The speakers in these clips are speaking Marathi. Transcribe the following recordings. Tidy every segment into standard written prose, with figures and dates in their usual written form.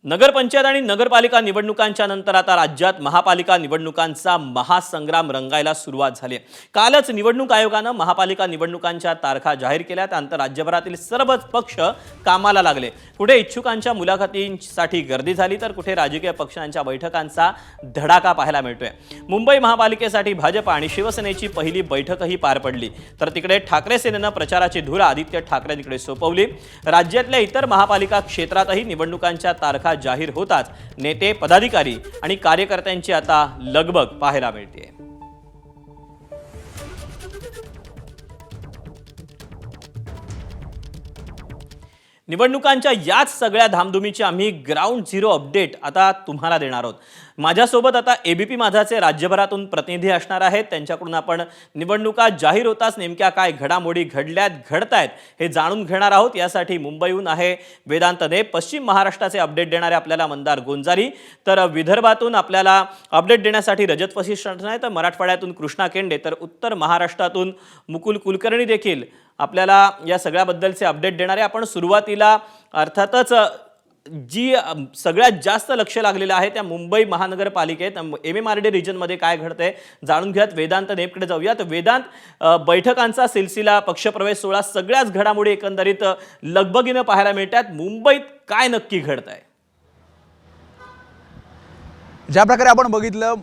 नगरपंचायत आणि नगरपालिका निवडणुकांच्या नंतर आता राज्यात महापालिका निवडणुकांचा महासंग्राम रंगायला सुरुवात झाली आहे। कालच निवडणूक आयोगाने महापालिका निवडणुकांच्या तारखा जाहीर केल्या। त्यानंतर राज्यभरातील सर्वच पक्ष कामाला लागले। कुठे इच्छुकांच्या मुलाखतींसाठी गर्दी झाली तर कुठे राजकीय पक्षांच्या बैठकांचा धडाका पाहायला मिळतोय। मुंबई महापालिकेसाठी भाजप आणि शिवसेनेची पहिली बैठकही पार पडली तर तिकडे ठाकरे सेनेने प्रचाराची धूर आदित्य ठाकरेंकडे सोपवली। राज्यातल्या इतर महापालिका क्षेत्रातही निवडणुकांच्या तारखा जाहीर होताच नेते पदाधिकारी आणि कार्यकर्त्यांची आता लगबग पाहायला मिळते। निवडणुकांच्या याच सगळ्या धामधुमीची आम्ही ग्राउंड झिरो अपडेट आता तुम्हाला देणार आहोत। माझ्यासोबत आता एबीपी माझाचे राज्यभरातून प्रतिनिधी असणार आहेत। त्यांच्याकडून आपण निवडणुका जाहीर होताच नेमक्या काय घडामोडी घडतायत हे जाणून घेणार आहोत। यासाठी मुंबईहून आहे वेदांत देव, पश्चिम महाराष्ट्राचे अपडेट देणारे आपल्याला मंदार गोंजारी, तर विदर्भातून आपल्याला अपडेट देण्यासाठी रजत वशिष्ठ आहे, तर मराठवाड्यातून कृष्णा केंडे, तर उत्तर महाराष्ट्रातून मुकुल कुलकर्णी देखील आपल्याला या सगळ्याबद्दलचे अपडेट देणारे। आपण सुरुवातीला अर्थातच जी सगळ्यात जास्त लक्ष लागलेलं आहे त्या मुंबई महानगरपालिकेत MMRD रिजनमध्ये काय घडतंय जाणून घेऊयात। वेदांत देवकडे जाऊयात। वेदांत, बैठकांचा सिलसिला, पक्षप्रवेश सोहळा, सगळ्याच घडामोडी एकंदरीत लगबगीने पाहायला मिळतात। मुंबईत काय नक्की घडतंय? ज्या प्रकारे आपण बघितलं,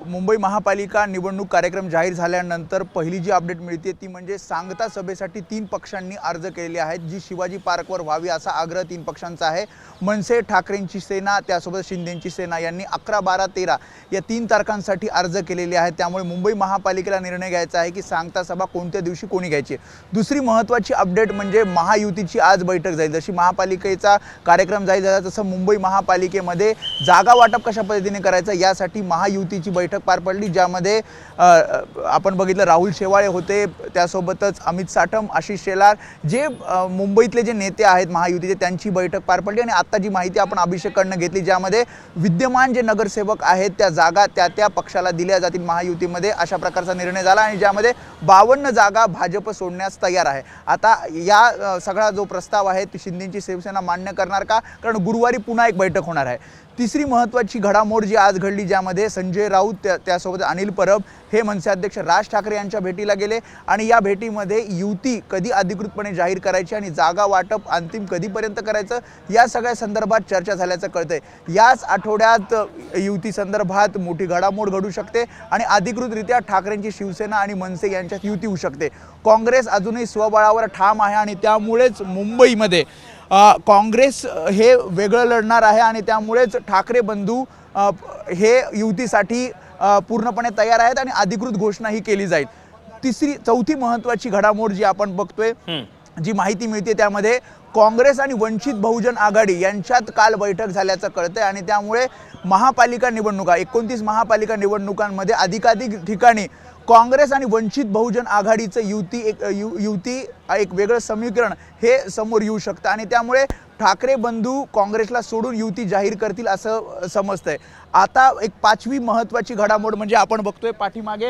मुंबई महापालिका निवडणूक कार्यक्रम जाहीर झाल्यानंतर पहिली जी अपडेट मिळते ती म्हणजे सांगता सभेसाठी 3 पक्षांनी अर्ज केलेले आहेत, जी शिवाजी पार्कवर व्हावी असा आग्रह 3 पक्षांचा आहे। मनसे, ठाकरेंची सेना, त्यासोबत शिंदेंची सेना यांनी 11, 12, 13 या 3 तारखांसाठी अर्ज केलेले आहेत। त्यामुळे मुंबई महापालिकेला निर्णय घ्यायचा आहे की सांगता सभा कोणत्या दिवशी कोणी घ्यायची। दुसरी महत्त्वाची अपडेट म्हणजे महायुतीची आज बैठक जाईल। जशी महापालिकेचा कार्यक्रम जाहीर झाला तसं मुंबई महापालिकेमध्ये जागा वाटप कशा पद्धतीने करायचं यासाठी महायुतीची बैठक पार पडली, ज्यामध्ये आपण बघितलं राहुल शेवाळे होते, त्यासोबतच अमित साठम, आशिष शेलार, जे मुंबईतले जे नेते आहेत महायुतीचे, त्यांची बैठक पार पडली। आणि आता जी माहिती आपण अभिषेककडनं घेतली, ज्यामध्ये विद्यमान जे नगरसेवक आहेत त्या जागा त्या पक्षाला दिल्या जातील महायुतीमध्ये, अशा प्रकारचा निर्णय झाला। आणि ज्यामध्ये 52 जागा भाजप सोडण्यास तयार आहे। आता या सगळा जो प्रस्ताव आहे तो शिंदेची शिवसेना मान्य करणार का? कारण गुरुवारी पुन्हा एक बैठक होणार आहे। तिसरी महत्त्वाची घडामोड जी आज घडली, ज्यामध्ये संजय राऊत त्यासोबत अनिल परब हे मनसे अध्यक्ष राज ठाकरे यांच्या भेटीला गेले आणि या भेटीमध्ये युती कधी अधिकृतपणे जाहीर करायची आणि जागा वाटप अंतिम कधीपर्यंत करायचं या सगळ्या संदर्भात चर्चा झाल्याचं कळतंय। याच आठवड्यात युती संदर्भात मोठी घडामोड घडू शकते आणि अधिकृतरित्या ठाकरेंची शिवसेना आणि मनसे यांच्यात युती होऊ शकते। काँग्रेस अजूनही स्वबळावर ठाम आहे आणि त्यामुळेच मुंबईमध्ये काँग्रेस हे वेगळं लढणार आहे आणि त्यामुळेच ठाकरे बंधू हे युतीसाठी पूर्णपणे तयार आहेत आणि अधिकृत घोषणा ही केली जाईल। चौथी महत्त्वाची घडामोड जी आपण बघतोय, जी माहिती मिळते, त्यामध्ये काँग्रेस आणि वंचित बहुजन आघाडी यांच्यात काल बैठक झाल्याचं कळतंय आणि त्यामुळे महापालिका निवडणुका 29 महापालिका निवडणुकांमध्ये अधिकाधिक ठिकाणी काँग्रेस आणि वंचित बहुजन आघाडीचं युती एक वेगळं समीकरण हे समोर येऊ शकतं आणि त्यामुळे ठाकरे बंधू काँग्रेसला सोडून युती जाहीर करतील असं समजतंय। आता एक 5वी महत्त्वाची घडामोड म्हणजे आपण बघतोय पाठीमागे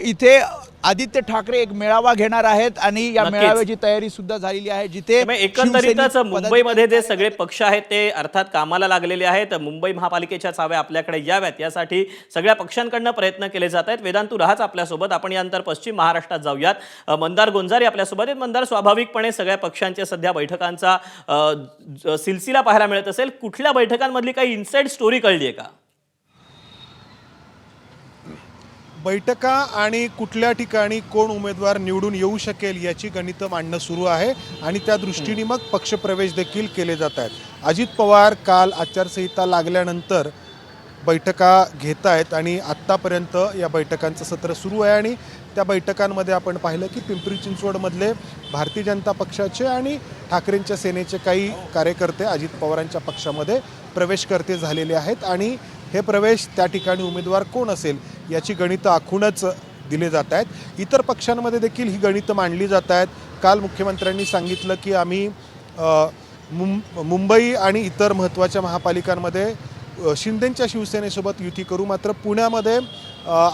इथे आदित्य ठाकरे एक मेळावा घेणार आहेत आणि या मेळाव्याची तयारी सुद्धा झालेली आहे, जिथे एकंदरीतच मुंबईमध्ये जे सगळे पक्ष आहेत ते अर्थात कामाला लागलेले आहेत। मुंबई महापालिकेच्या चाव्या आपल्याकडे याव्यात यासाठी सगळ्या पक्षांकडून प्रयत्न केले जात आहेत। वेदांत, तू राहाच आपल्यासोबत। आपण यानंतर पश्चिम महाराष्ट्रात जाऊयात। मंदार गोंजारी आपल्यासोबत आहेत। मंदार, स्वाभाविकपणे सगळ्या पक्षांच्या सध्या बैठकांचा सिलसिला पाहायला मिळत असेल, कुठल्या बैठकांमधली काही इनसाइड स्टोरी कळली आहे का? बैठका आणि कुठल्या ठिकाणी कोण उमेदवार निवडून येऊ शकेल याची गणितं मांडणं सुरू आहे आणि त्या दृष्टीने मग पक्षप्रवेश देखील केले जात आहेत। अजित पवार काल आचारसंहिता लागल्यानंतर बैठका घेत आहेत आणि आत्तापर्यंत या बैठकांचं सत्र सुरू आहे आणि त्या बैठकांमध्ये आपण पाहिलं की पिंपरी चिंचवडमधले भारतीय जनता पक्षाचे आणि ठाकरेंच्या सेनेचे काही कार्यकर्ते अजित पवारांच्या पक्षामध्ये प्रवेशकर्ते झालेले आहेत आणि हे प्रवेश त्या ठिकाणी उमेदवार कोण असेल याची गणितं आखूनच दिले जात आहेत। इतर पक्षांमध्ये देखील ही गणितं मांडली जात आहेत। काल मुख्यमंत्र्यांनी सांगितलं की आम्ही मुंबई आणि इतर महत्त्वाच्या महापालिकांमध्ये शिंदेंच्या शिवसेनेसोबत युती करू, मात्र पुण्यामध्ये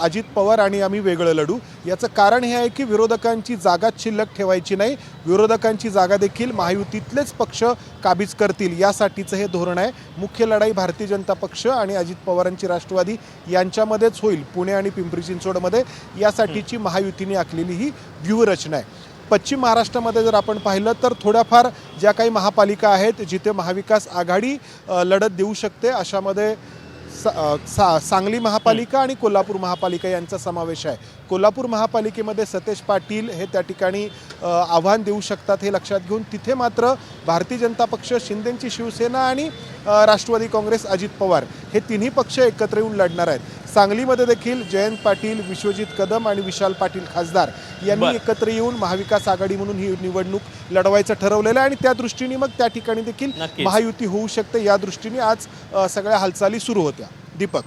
अजित पवार आणि आम्ही वेगळं लढू. याचं कारण हे आहे की विरोधकांची जागा शिल्लक ठेवायची नाही, विरोधकांची जागा देखील महायुतीतलेच पक्ष काबीज करतील यासाठीचं हे धोरण आहे. मुख्य लढाई भारतीय जनता पक्ष आणि अजित पवारांची राष्ट्रवादी यांच्यामध्येच होईल पुणे आणि पिंपरी चिंचवडमध्ये. यासाठीची महायुतीने आखलेली ही व्यूहरचना आहे. पश्चिम महाराष्ट्रामध्ये जर आपण पाहिलं तर थोड्याफार ज्या काही महापालिका आहेत जिथे महाविकास आघाडी लढत देऊ शकते अशामध्ये सांगली महापालिका आणि कोल्हापूर महापालिका यांचा समावेश आहे. कोल्हापूर महापालिकेमध्ये सतेज पाटील हे त्या ठिकाणी आव्हान देऊ शकतात हे लक्षात घेऊन तिथे मात्र भारतीय जनता पक्ष, शिंदेंची शिवसेना आणि राष्ट्रवादी काँग्रेस, अजित पवार हे तिन्ही पक्ष एकत्र येऊन लढणार आहेत. सांगलीमध्ये देखील जयंत पाटील, विश्वजित कदम आणि विशाल पाटील खासदार यांनी एकत्र येऊन महाविकास आघाडी म्हणून ही निवडणूक लढवायचं ठरवलेलं आहे आणि त्या दृष्टीने मग त्या ठिकाणी देखील महायुती होऊ शकते. या दृष्टीने आज सगळ्या हालचाली सुरू होत्या. दीपक,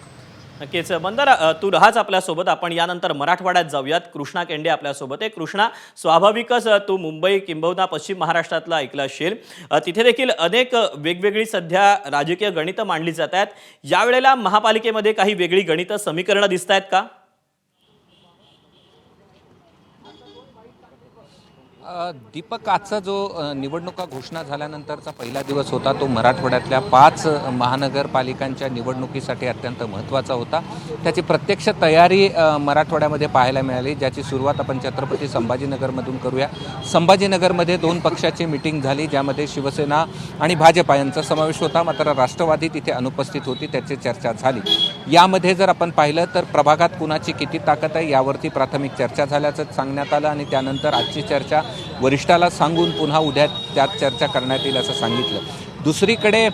नक्कीच. मंदारा, तू राहाच आपल्यासोबत. आपण यानंतर मराठवाड्यात जाऊयात. कृष्णा केंडे आपल्यासोबत आहे. कृष्णा, स्वाभाविकच तू मुंबई किंबहुना पश्चिम महाराष्ट्रातला ऐकलं असेल, तिथे देखील अनेक वेगवेगळी सध्या राजकीय गणितं मांडली जात आहेत. यावेळेला महापालिकेमध्ये काही वेगळी गणितं समीकरणं दिसत आहेत का? दीपक, आजचा जो निवडणुका घोषणा झाल्यानंतरचा पहिला दिवस होता तो मराठवाड्यातल्या 5 महानगरपालिकांच्या निवडणुकीसाठी अत्यंत महत्त्वाचा होता. त्याची प्रत्यक्ष तयारी मराठवाड्यामध्ये पाहायला मिळाली, ज्याची सुरुवात आपण छत्रपती संभाजीनगरमधून करूया. संभाजीनगरमध्ये 2 पक्षाची मिटिंग झाली, ज्यामध्ये शिवसेना आणि भाजपा यांचा समावेश होता, मात्र राष्ट्रवादी तिथे अनुपस्थित होती. त्याची चर्चा झाली. यामध्ये जर आपण पाहिलं तर प्रभागात कुणाची किती ताकद आहे यावरती प्राथमिक चर्चा झाल्याचं सांगण्यात आलं आणि त्यानंतर आजची चर्चा वरिष्ठाला सांगून पुन्हा उद्या त्यात चर्चा करण्यात येईल असं सांगितलं. दुसरीकडे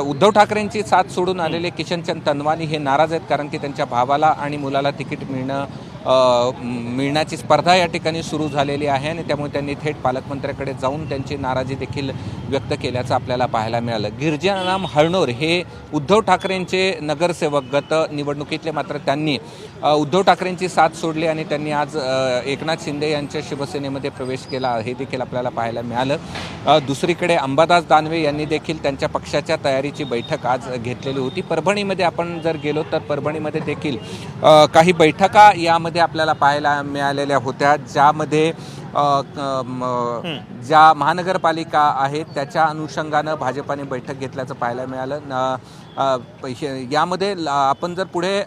उद्धव ठाकरेंची साथ सोडून आलेले किशनचंद तनवानी हे नाराज आहेत, कारण की त्यांच्या भावाला आणि मुलाला तिकीट मिळण्याची स्पर्धा या ठिकाणी सुरू झालेली आहे आणि त्यामुळे त्यांनी थेट पालकमंत्र्याकडे जाऊन त्यांची नाराजी देखील व्यक्त केल्याचं आपल्याला पाहायला मिळालं. गिरिजाराम हळणोर हे उद्धव ठाकरेंचे नगरसेवक गत निवडणुकीतले, मात्र त्यांनी उद्धव ठाकरेंची साथ सोडली आणि त्यांनी आज एकनाथ शिंदे यांच्या शिवसेनेमध्ये प्रवेश केला हे देखील आपल्याला पाहायला मिळालं. दुसरीकडे अंबादास दानवे यांनी देखील त्यांच्या पक्षाच्या तयारीची बैठक आज घेतलेली होती. परभणीमध्ये आपण जर गेलो तर परभणीमध्ये देखील काही बैठका यामध्ये आपल्याला पाहायला मिळालेल्या होत्या, ज्यामध्ये ज्या महानगरपालिका आहेत त्याच्या अनुषंगानं भाजपाने बैठक घेतल्याचं पाहायला मिळालं. यामध्ये आपण जर पुढे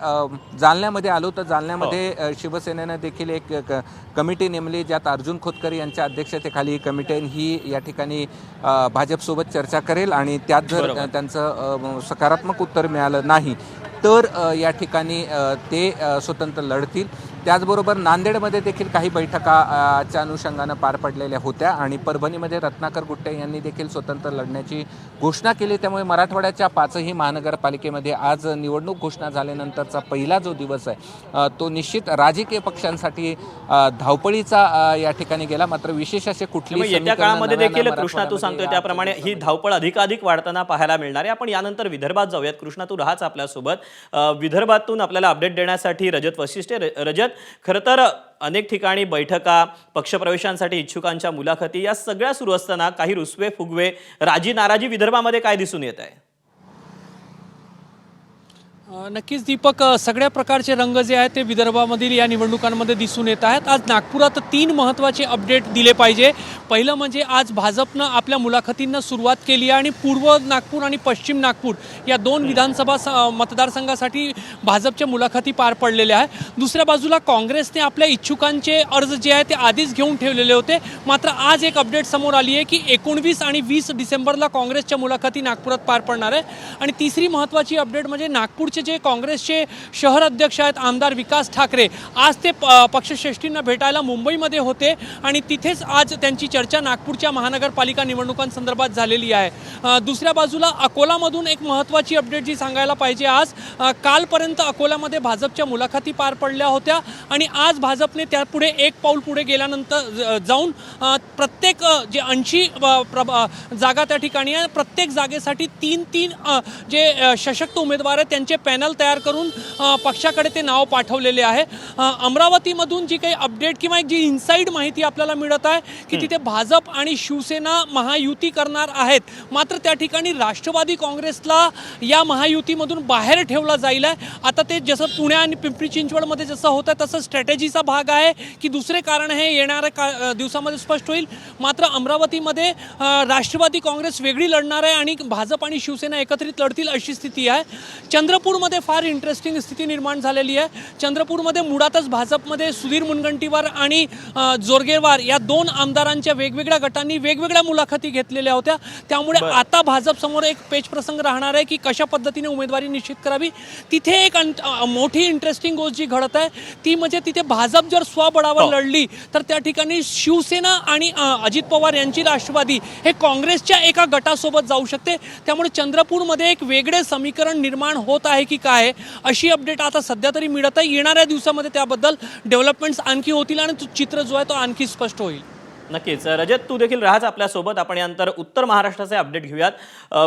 जालन्यामध्ये आलो तर जालन्यामध्ये शिवसेनेनं देखील एक कमिटी नेमली, ज्यात अर्जुन खोतकर यांच्या अध्यक्षतेखाली ही कमिटी ही या ठिकाणी भाजपसोबत चर्चा करेल आणि त्यात जर त्यांचं सकारात्मक उत्तर मिळालं नाही तर या ठिकाणी ते स्वतंत्र लढतील. त्याचबरोबर नांदेडमध्ये देखील काही बैठकाच्या अनुषंगानं पार पडलेल्या होत्या आणि परभणीमध्ये रत्नाकर गुट्टे यांनी देखील स्वतंत्र लढण्याची घोषणा केली. त्यामुळे मराठवाड्याच्या 5ही महानगरपालिकेमध्ये आज निवडणूक घोषणा झाल्यानंतरचा पहिला जो दिवस आहे तो निश्चित राजकीय पक्षांसाठी धावपळीचा या ठिकाणी गेला. मात्र विशेष असे कुठली येत्या काळामध्ये देखील कृष्णा तू सांगतोय त्याप्रमाणे ही धावपळ अधिकाधिक वाढताना पाहायला मिळणार आहे. आपण यानंतर विदर्भात जाऊयात. कृष्णा, तू राहाच आपल्यासोबत. विदर्भातून आपल्याला अपडेट देण्यासाठी रजत वशिष्ठे. रजत, खरं तर अनेक ठिकाणी बैठका, पक्षप्रवेशांसाठी इच्छुकांच्या मुलाखती या सगळ्या सुरू असताना काही रुसवे फुगवे, राजी नाराजी विदर्भामध्ये काय दिसून येत आहे? नक्कीच दीपक, सगळ्या प्रकारचे रंग जे आहेत ते विदर्भामधील या निवडणुकांमध्ये दिसून येत आहेत. आज नागपुरात 3 महत्त्वाचे अपडेट दिले पाहिजे. पहिलं म्हणजे आज भाजपनं आपल्या मुलाखतींना सुरुवात केली आहे आणि पूर्व नागपूर आणि पश्चिम नागपूर या 2 विधानसभा मतदारसंघासाठी भाजपच्या मुलाखती पार पडलेल्या आहेत. दुसऱ्या बाजूला काँग्रेसने आपल्या इच्छुकांचे अर्ज जे आहेत ते आधीच घेऊन ठेवलेले होते. मात्र आज एक अपडेट समोर आली आहे की 19 आणि 20 डिसेंबरला काँग्रेसच्या मुलाखती नागपुरात पार पडणार आहे. आणि तिसरी महत्त्वाची अपडेट म्हणजे नागपूरचे जे काँग्रेसचे शहर अध्यक्ष आहेत आमदार विकास ठाकरे, आज ते पक्षश्रेष्ठींना भेटायला मुंबईमध्ये होते आणि तिथेच आज त्यांची चर्चा नागपूरच्या महानगरपालिका निवडणुकांसंदर्भात झालेली आहे. दुसऱ्या बाजूला अकोलामधून एक महत्त्वाची अपडेट जी सांगायला पाहिजे, आज कालपर्यंत आतापर्यंत अकोल्यामध्ये भाजपच्या मुलाखती पार पडल्या होत्या आणि आज भाजपने त्यापुढे एक पाऊल पुढे गेल्यानंतर जाऊन प्रत्येक जे 80 जागा त्या ठिकाणी आहे, प्रत्येक जागेसाठी 3 जे सशक्त उमेदवार आहेत त्यांचे पॅनल तयार करून पक्षाकडे ते नाव पाठवलेले आहे. अमरावतीमधून जी काही अपडेट किंवा एक जी इनसाईड माहिती आपल्याला मिळत आहे की तिथे भाजप आणि शिवसेना महायुती करणार आहेत, मात्र त्या ठिकाणी राष्ट्रवादी काँग्रेसला या महायुतीमधून बाहेर ठेवला जाईल आहे. आता ते जसं पुणे आणि पिंपरी चिंचवडमध्ये जसं होतं तसं स्ट्रॅटेजीचा भाग आहे की दुसरे कारण हे येणाऱ्या दिवसामध्ये स्पष्ट होईल. मात्र अमरावतीमध्ये राष्ट्रवादी काँग्रेस वेगळी लढणार आहे आणि भाजप आणि शिवसेना एकत्रित लढतील अशी स्थिती आहे. चंद्रपूरमध्ये फार इंटरेस्टिंग स्थिती निर्माण झालेली आहे. चंद्रपूरमध्ये मुळातच भाजपमध्ये सुधीर मुनगंटीवार आणि जोरगेवार या 2 आमदारांच्या वेगवेगळ्या गटांनी वेगवेगळ्या मुलाखती घेतलेल्या होत्या. त्यामुळे आता भाजप समोर एक पेच प्रसंग राहणार आहे की कशा पद्धतीने उमेदवारी निश्चित करावी. तिथे एक मोठी इंटरेस्टिंग गोष्ट जी घडत आहे ती म्हणजे तिथे भाजप जर स्वबळावर लढली तर त्या ठिकाणी शिवसेना आणि अजित पवार यांची राष्ट्रवादी हे काँग्रेसच्या एका गटासोबत जाऊ शकते. त्यामुळे चंद्रपूरमध्ये एक वेगळे समीकरण निर्माण होत आहे की काय अशी अपडेट आता सध्या तरी मिळत आहे. येणाऱ्या दिवसामध्ये त्याबद्दल डेव्हलपमेंट्स आणखी होतील आणि चित्र जो आहे तो आणखी स्पष्ट होईल. नक्कीच. रजत, तू देखील राहाच आपल्यासोबत. आपण यानंतर उत्तर महाराष्ट्राचे अपडेट घेऊयात.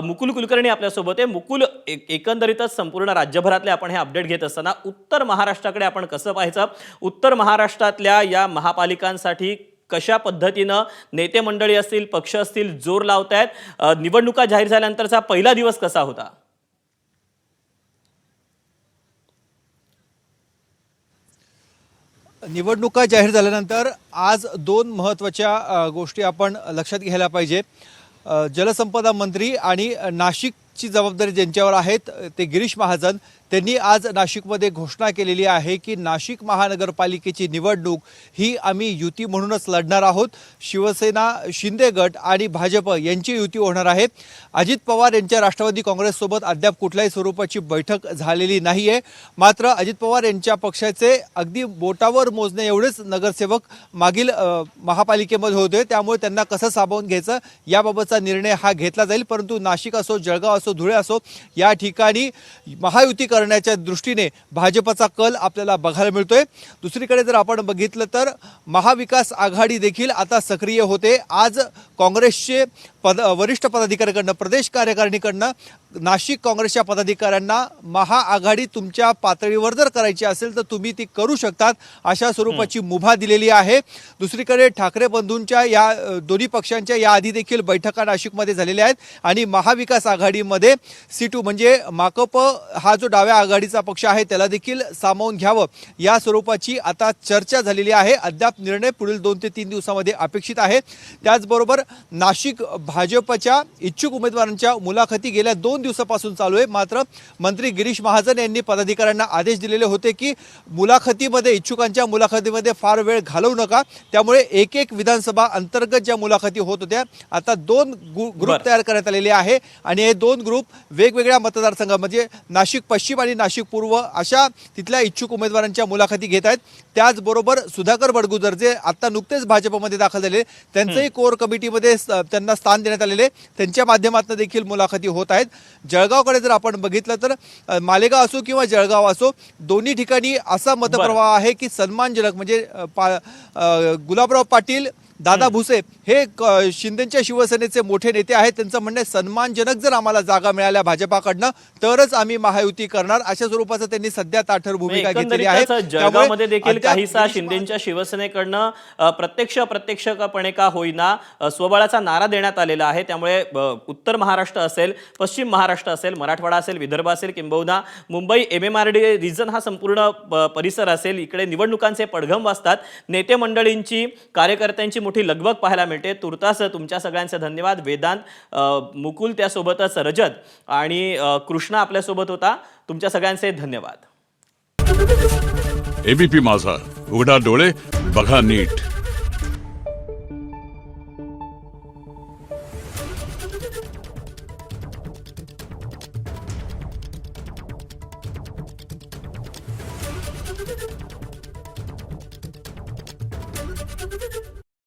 मुकुल कुलकर्णी आपल्यासोबत आहे. मुकुल, एकंदरीतच संपूर्ण राज्यभरातले आपण हे अपडेट घेत असताना उत्तर महाराष्ट्राकडे आपण कसं पाहायचं? उत्तर महाराष्ट्रातल्या या महापालिकांसाठी कशा पद्धतीनं नेते मंडळी असतील, पक्ष असतील, जोर लावतायत? निवडणुका जाहीर झाल्यानंतरचा पहिला दिवस कसा होता? निवडणुका जाहीर झाल्यानंतर आज 2 महत्त्वाच्या गोष्टी आपण लक्षात घ्यायला पाहिजे. जलसंपदा मंत्री आणि नाशिकची जबाबदारी ज्यांच्यावर आहेत ते गिरीश महाजन, त्यांनी आज नाशिकमध्ये घोषणा केलेली आहे की नाशिक महानगरपालिकेची निवडणूक ही आम्ही युती म्हणूनच लढणार आहोत. शिवसेना, शिंदे गट आणि भाजप यांची युती होणार आहे. अजित पवार यांच्या राष्ट्रवादी काँग्रेससोबत अद्याप कुठल्याही स्वरूपाची बैठक झालेली नाही आहे. मात्र अजित पवार यांच्या पक्षाचे अगदी बोटावर मोजणे एवढेच नगरसेवक मागील महापालिकेमध्ये होते, त्यामुळे त्यांना कसं सामावून घ्यायचं याबाबतचा निर्णय हा घेतला जाईल. परंतु नाशिक असो, जळगाव असो, धुळे असो या ठिकाणी महायुती करण्याच्या दृष्टीने भाजपचा कल आपल्याला बघायला मिळतोय. दुसरीकडे जर आपण बघितलं तर महाविकास आघाडी देखील आता सक्रिय होते. आज काँग्रेसचे वरिष्ठ पदाधिकाऱ्यांकडनं, प्रदेश कार्यकारिणीकडनं नाशिक काँग्रेसच्या पदाधिकाऱ्यांना महाआघाडी तुमच्या पातळीवर जर करायची असेल तर तुम्ही ती करू शकतात अशा स्वरूपाची मुभा दिलेली आहे. दुसरीकडे ठाकरे बंधूंच्या या दोन्ही पक्षांच्या याआधी देखील बैठका नाशिकमध्ये झालेल्या आहेत आणि महाविकास आघाडीमध्ये सीटू म्हणजे माकप हा जो डाव्या आघाडीचा पक्ष आहे त्याला देखील सामावून घ्यावं या स्वरूपाची आता चर्चा झालेली आहे. अद्याप निर्णय पुढील 2 ते 3 दिवसामध्ये अपेक्षित आहे. त्याचबरोबर नाशिक भाजपच्या इच्छुक उमेदवारांच्या मुलाखती गेल्या 2 दिवसापासून चालू आहे. मात्र मंत्री गिरीश महाजन यांनी पदाधिकाऱ्यांना आदेश दिलेले होते की मुलाखतीमध्ये, इच्छुकांच्या मुलाखतीमध्ये फार वेळ घालवू नका. त्यामुळे एक विधानसभा अंतर्गत ज्या मुलाखती होत होत्या आता 2 ग्रुप तयार करण्यात आलेले आहे आणि हे 2 ग्रुप वेगवेगळ्या मतदारसंघात म्हणजे नाशिक पश्चिम आणि नाशिक पूर्व अशा तिथल्या इच्छुक उमेदवारांच्या मुलाखती घेत आहेत. त्याचबरोबर सुधाकर बडगुजर जे आता नुकतेच भाजपमध्ये दाखल झाले त्यांचंही कोर कमिटीमध्ये त्यांना स्थान देण्यात आलेले, त्यांच्या माध्यमातून देखील मुलाखती होत आहेत. जळगावकडे जर आपण बघितलं तर मालेगाव असो किंवा जळगाव असो दोन्ही ठिकाणी असा मतप्रवाह आहे की सन्मानजनक म्हणजे गुलाबराव पाटील, दादा भुसे हे शिंदेच्या शिवसेनेचे मोठे नेते आहेत. त्यांचं म्हणणं सन्मानजनक जर आम्हाला जागा मिळाल्या भाजपाकडनं तरच आम्ही महायुती करणार अशा स्वरूपाचं त्यांनी सध्या ताठर भूमिका घेतलेली आहे. जळगावमध्ये देखील काहीसा शिंदेच्या शिवसेनेकडनं अप्रत्यक्षपणे का होईना स्वबळाचा नारा देण्यात आलेला आहे. त्यामुळे उत्तर महाराष्ट्र असेल, पश्चिम महाराष्ट्र असेल, मराठवाडा असेल, विदर्भ असेल, किंबहुना मुंबई MMRD रिजन हा संपूर्ण परिसर असेल, इकडे निवडणुकांचे पडघम वाजतात. नेते मंडळींची, कार्यकर्त्यांची मोठी लगबग पाहायला मिळते. तुर्तास तुमच्या सगळ्यांचे धन्यवाद. वेदांत, मुकुल, त्यासोबतच रजत आणि कृष्णा आपल्यासोबत होता. तुमच्या सगळ्यांचे धन्यवाद. ABP माझा, उघडा डोळे बघा नीट.